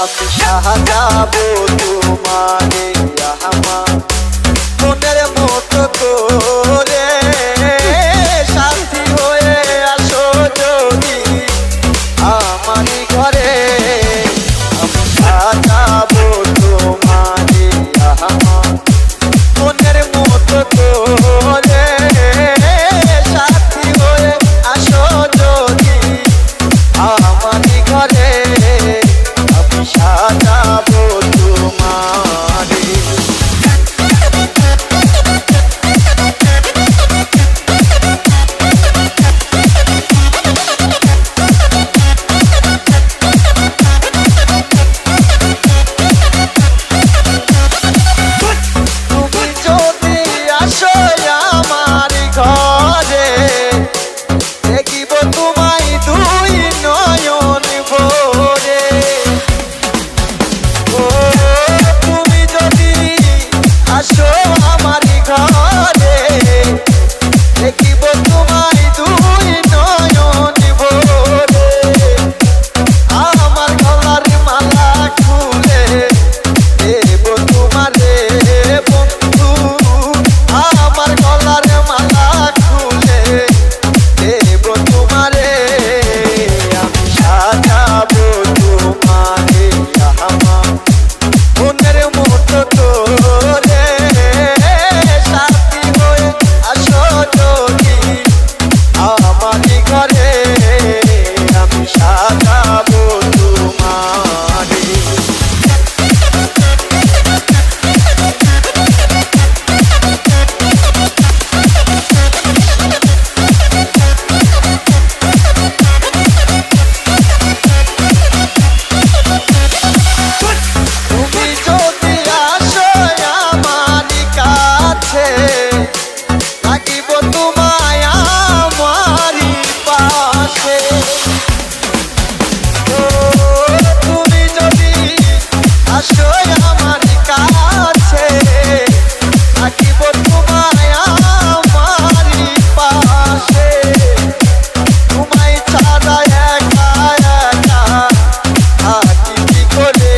আমি সাজাবো তোমারে আমার মনের মতো করে সাথী হয়ে আসো যদি আমারই ঘরে আমি সাজাবো তোমারে আমার মনের মতো করে সাথী হয়ে আসো যদি আমারই ঘরে আমি সাজাবো তোমারে তুমি যদি আসো আমার ঘরে দেখিব তোমায় দুই নয়ন ভরে ও তুমি যদি আসো আমার ঘরে দেখিব তোমায় দুই নয়ন ভরে আমার গলার মালা খুলে দেব তোমারে বন্ধু আমার গলার মালা খুলে দেব তোমারে আমি সাজাবো তোমারে আমার মনের মতো করে সাথী হয়ে আসো যদি আমারই ঘরে আমি সাজাবো তোমারে তুমি যদি আসো আমার কাছে থাকিব তোমায় আমারই পাশে ও তুমি যদি আসো আমার কাছে থাকিব তোমায় আমারই পাশে তোমায় ছাড়া একা একা থাকি কি করে